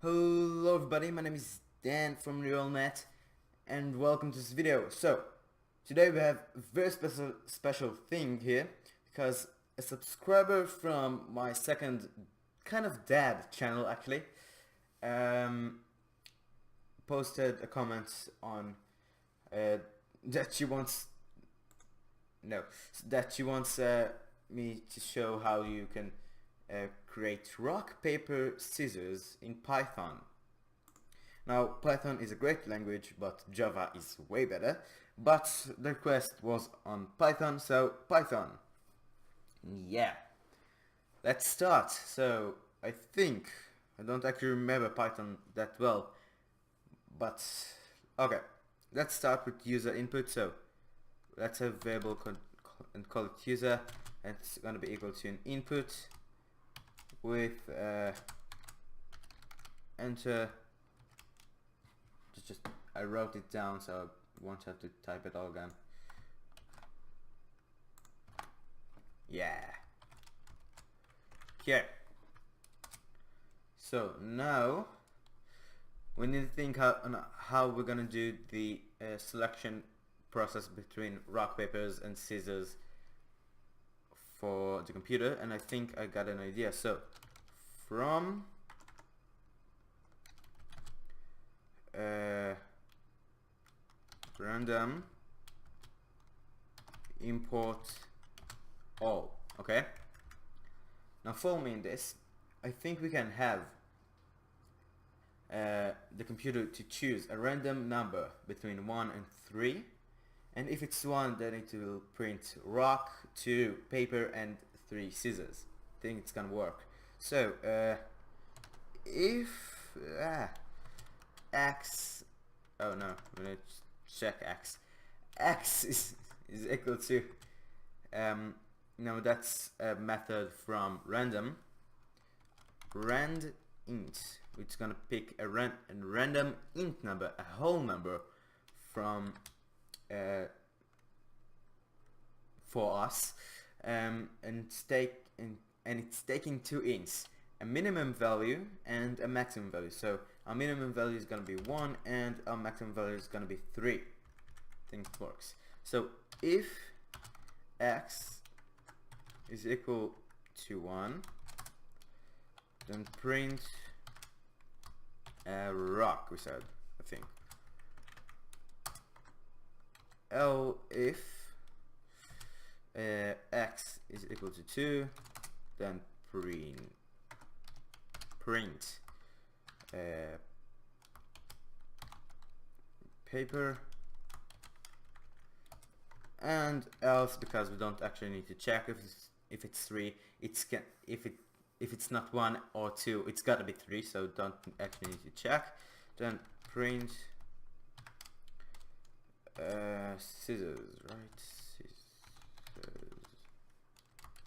Hello everybody, my name is Dan from RealNet and welcome to this video. So, today we have a very special thing here because a subscriber from my second kind of dad channel actually posted a comment on that she wants me to show how you can create rock, paper, scissors in Python. Now, Python is a great language, but Java is way better. But the request was on Python, so Python. Yeah. Let's start. So, I don't actually remember Python that well, but okay. Let's start with user input. So, let's have variable and call it user, and it's gonna be equal to an input with enter. Just I wrote it down so I won't have to type it all again. Yeah. Okay. So now we need to think how we're gonna do the selection process between rock, papers, and scissors for the computer, and I think I got an idea. So from random import all. Okay, now follow me in this. I think we can have the computer to choose a random number between 1 and 3, and if it's 1 then it will print rock, 2 paper, and 3 scissors. I think it's gonna work. So if x, oh no, I'm gonna check x is equal to no, that's a method from random rand int, which is gonna pick a random int number, a whole number from for us, and it's taking 2 ints, a minimum value and a maximum value. So our minimum value is gonna be 1 and our maximum value is gonna be 3. I think it works. So if x is equal to 1, then print a rock, we said, I think. If x is equal to 2, then print paper, and else, because we don't actually need to check if it's 3, if it's not 1 or 2, it's gotta be 3, so don't actually need to check. Then print scissors, right? Scissors.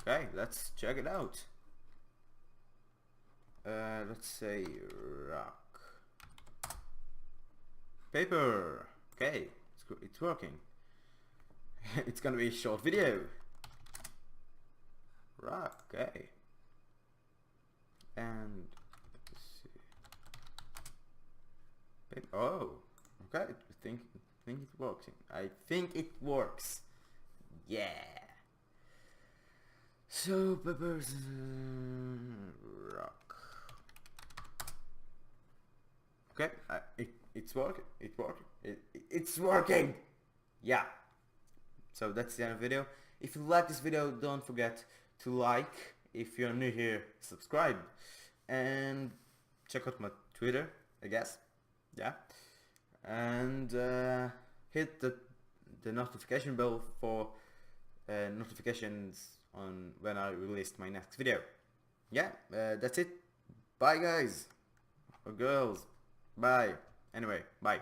Okay, let's check it out. Let's say rock, paper. Okay, it's working. It's gonna be a short video. Rock, okay. And let's see. Paper. Oh, okay. I think it works. I think it works. Yeah. So papers, rock. Okay, it's working. It's working. Yeah. So that's the end of the video. If you like this video, don't forget to like. If you're new here, subscribe, and check out my Twitter, I guess. Yeah. And hit the notification bell for notifications on when I release my next video. Yeah, that's it. Bye guys or girls. Bye. Anyway, bye.